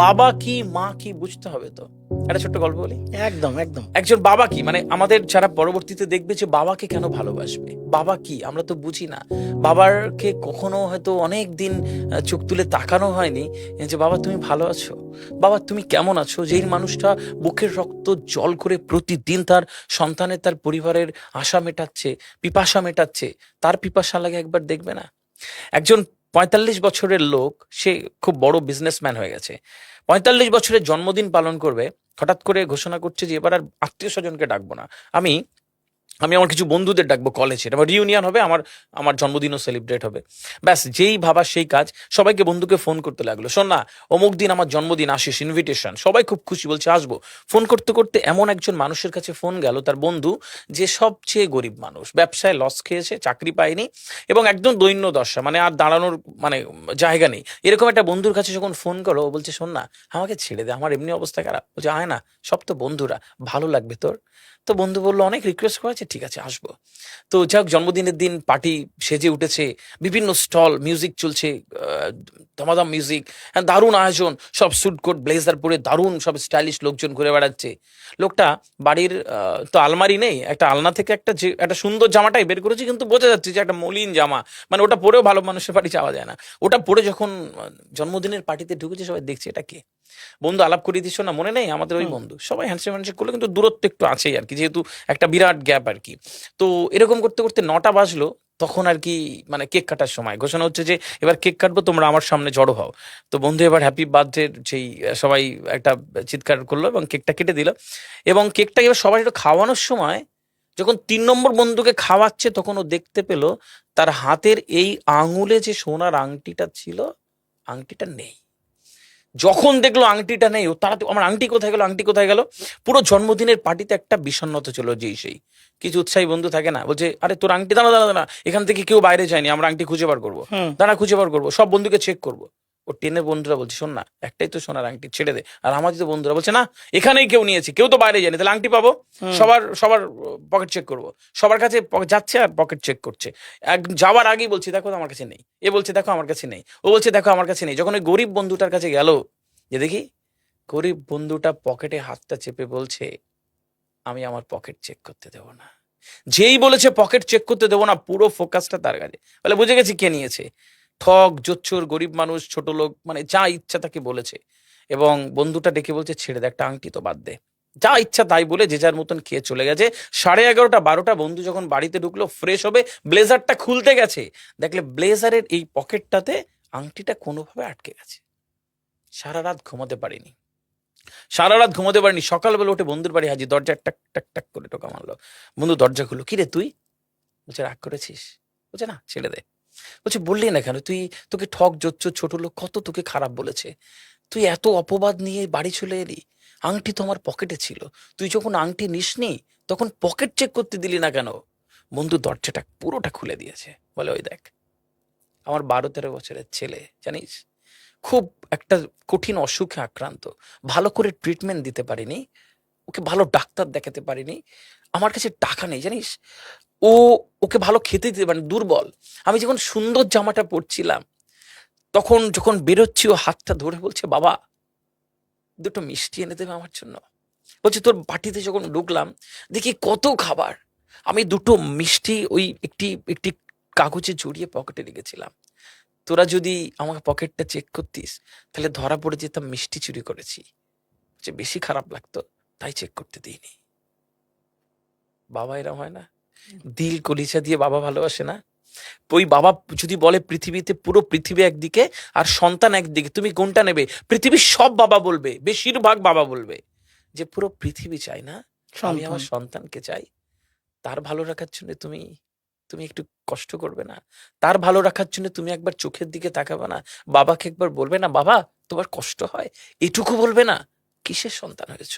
বাবা কি মা কি বুঝতে হবে তো। একটা ছোট্ট গল্প বলি। একদম একদম। একজন বাবা কি মানে আমাদের যারা পরবর্তীতে দেখবে যে বাবাকে কেন ভালোবাসবে, বাবা কি আমরা তো বুঝি না। বাবারকে কখনো হয়তো অনেক দিন চোখ তুলে তাকানো হয়নি যে বাবা তুমি ভালো আছো, বাবা তুমি কেমন আছো। যেই মানুষটা বুকের রক্ত জল করে প্রতিদিন তার সন্তানের তার পরিবারের আশা মেটাচ্ছে, পিপাসা মেটাচ্ছে, তার পিপাসা লাগে একবার দেখবে না। একজন ৪৫ বছরের লোক, সে খুব বড় বিজনেসম্যান হয়ে গেছে, ৪৫ বছরের জন্মদিন পালন করবে, হঠাৎ করে ঘোষণা করছে যে এবার আর আত্মীয় স্বজনকে ডাকবো না, আমি আমি আমার কিছু বন্ধুদের ডাকবো কলেজের, আমার রিউনিয়ন হবে, আমার আমার জন্মদিনও সেলিব্রেট হবে। ব্যাস যেই ভাবা সেই কাজ, সবাইকে বন্ধুকে ফোন করতে লাগলো, শোন না অমুক দিন আমার জন্মদিন, আসিস, ইনভিটেশন। সবাই খুব খুশি, বলছে আসবো। ফোন করতে করতে এমন একজন মানুষের কাছে ফোন গেল, তার বন্ধু, যে সবচেয়ে গরিব মানুষ, ব্যবসায় লস খেয়েছে, চাকরি পায়নি এবং একদম দৈন্য দশা, মানে আর দাঁড়ানোর মানে জায়গা নেই, এরকম একটা বন্ধুর কাছে যখন ফোন করো, ও বলছে শোন না আমাকে ছেড়ে দে, আমার এমনি অবস্থা খারাপ। বলছে আয় না, সব তো বন্ধুরা, ভালো লাগবে তোর। তো বন্ধু বললো অনেক রিকোয়েস্ট করেছে, ঠিক আছে আসবো। তো যাই হোক, জন্মদিনের দিন পার্টি সেজে উঠেছে, বিভিন্ন স্টল, মিউজিক চলছে, ধমাধম মিউজিক, হ্যাঁ দারুণ আয়োজন, সব স্যুট কোট ব্লেজার পরে দারুণ সব স্টাইলিশ লোকজন ঘুরে বেড়াচ্ছে। লোকটা বাড়ির তো আলমারি নেই, একটা আলনা থেকে একটা যে একটা সুন্দর জামাটাই বের করেছে, কিন্তু বোঝা যাচ্ছে যে একটা মলিন জামা, মানে ওটা পরেও ভালো মানুষের বাড়ি যাওয়া যায় না। ওটা পরে যখন জন্মদিনের পার্টিতে ঢুকেছে, সবাই দেখছে এটা কে। বন্ধু আলাপ করিয়ে দিচ্ছ না, মনে নেই আমাদের ওই হুম। বন্ধু, সবাই হ্যান্ডশেক হ্যান্ডশেক করলো, কিন্তু দূরত্ব একটু আছেই আর কি, যেহেতু একটা বিরাট গ্যাপ আর কি। তো এরকম করতে করতে ৯টা বাজলো, তখন আর কি মানে কেক কাটার সময় ঘোষণা হচ্ছে যে এবার কেক কাটবো, তোমরা আমার সামনে জড়ো হও। তো বন্ধু এবার হ্যাপি বার্থডে যেই সবাই একটা চিৎকার করলো এবং কেকটা কেটে দিল। এবং কেকটা এবার সবাই একটু খাওয়ানোর সময় যখন ৩ নম্বর বন্ধুকে খাওয়াচ্ছে, তখন ও দেখতে পেল তার হাতের এই আঙুলে যে সোনার আংটিটা ছিল, আংটিটা নেই। যখন দেখলো আংটিটা নেই, ও তারা আমার আংটি কোথায় গেল, আংটি কোথায় গেল। পুরো জন্মদিনের পার্টিতে একটা বিষণ্ণতা ছিল, যেই সেই কিছু উৎসাহী বন্ধু থাকে না, বলছে আরে তোর আংটি, দাঁড়া দাঁড়া দাঁড়া, এখান থেকে কেউ বাইরে যায়নি, আমরা আংটি খুঁজে বার করবো, হুম। দাঁড়া খুঁজে বার করবো, সব বন্ধুকে চেক করবো। ও টেনের বন্ধুরা বলছে শোন না, একটাই তো সোনার আংটি, ছেড়ে দে। আর আমাদের তো বন্ধুরা বলছে না, এখানেই কেউ নিয়েছে, কেউ তো বাইরে যায়নি, তাহলে আংটি পাবো। হুম। সবার সবার পকেট চেক করবো, সবার কাছে যাচ্ছে আর পকেট চেক করছে। যাওয়ার আগেই বলছি দেখো আমার কাছে নেই, এ বলছে দেখো আমার কাছে নেই, ও বলছে দেখো আমার কাছে নেই। যখন ওই গরিব বন্ধুটার কাছে গেল, যে দেখি, গরিব বন্ধুটা পকেটে হাতটা চেপে বলছে আমি আমার পকেট চেক করতে দেবো না। যেই বলেছে পকেট চেক করতে দেবো না, পুরো ফোকাসটা তার কাছে, বলে বুঝে গেছি কে নিয়েছে। ঠক, জোচ্চোর, গরিব মানুষ, ছোট লোক, মানে যা ইচ্ছা তাকে বলেছে। এবং বন্ধুটা ডেকে বলছে ছেড়ে দে, একটা আংটি তো বাদ দে। যা ইচ্ছা তাই বলে যে যার মতন খেয়ে চলে গেছে। 11:30 12টা বন্ধু যখন বাড়িতে ঢুকলো ফ্রেশ হবে, ব্লেজারটা খুলতে গেছে, দেখলে ব্লেজারের এই পকেটটাতে আংটিটা কোনোভাবে আটকে গেছে। সারা রাত ঘুমাতে পারিনি, সারা রাত ঘুমোতে পারিনি। সকালবেলা উঠে বন্ধুর বাড়ি হাজির, দরজা টাক টাক টাক করে টোকা মারলো। বন্ধু দরজা খুললো, কি রে তুই? বলছে রাগ করেছিস? বলছে না ছেড়ে দে। বলছে বললি না কেন? তুই, তোকে ঠক জোচ্চোর ছোট লোক কত তোকে খারাপ বলেছে, তুই এত অপবাদ নিয়ে বাড়ি চলে এলি। আংটি তো আমার পকেটে ছিল, তুই যখন আংটি নিসনি তখন পকেট চেক করতে দিলি না কেন? বন্ধু দরজাটা পুরোটা খুলে দিয়েছে, বলে ওই দেখ আমার 12-13 বছরের ছেলে, জানিস খুব একটা কঠিন অসুখে আক্রান্ত, ভালো করে ট্রিটমেন্ট দিতে পারিনি, ওকে ভালো ডাক্তার দেখাতে পারিনি, আমার কাছে টাকা নেই জানিস, ও ওকে ভালো খেতে দিতে পারেনি, দুর্বল। আমি যখন সুন্দর জামাটা পরছিলাম, তখন যখন বেরোচ্ছি ও হাতটা ধরে বলছে বাবা দুটো মিষ্টি এনে দেবে আমার জন্য। বলছে তোর বাটিতে যখন ঢুকলাম দেখি কত খাবার, আমি দুটো মিষ্টি ওই একটি একটি কাগজে জড়িয়ে পকেটে রেখেছিলাম। তোরা যদি আমার পকেটটা চেক করতিস তাহলে ধরা পড়ে যেতাম মিষ্টি চুরি করেছি, যে বেশি খারাপ লাগতো তাই চেক করতে দিইনি। বাবা এরম হয় না, দিল কলিজা দিয়ে বাবা ভালোবাসে না। ওই বাবা যদি বলে পৃথিবীতে পুরো পৃথিবী একদিকে আর সন্তান একদিকে, তুমি কোনটা নেবে? পৃথিবীর সব বাবা বলবে, বেশিরভাগ বাবা বলবে যে পুরো পৃথিবী চাই না, আমি সন্তান। আমার সন্তানকে চাই। তার ভালো রাখার জন্য তুমি তুমি একটু কষ্ট করবে না? তার ভালো রাখার জন্য তুমি একবার চোখের দিকে তাকাবে না? বাবাকে একবার বলবে না বাবা তোমার কষ্ট হয়? এটুকু বলবে না? কিসের সন্তান হয়েছ?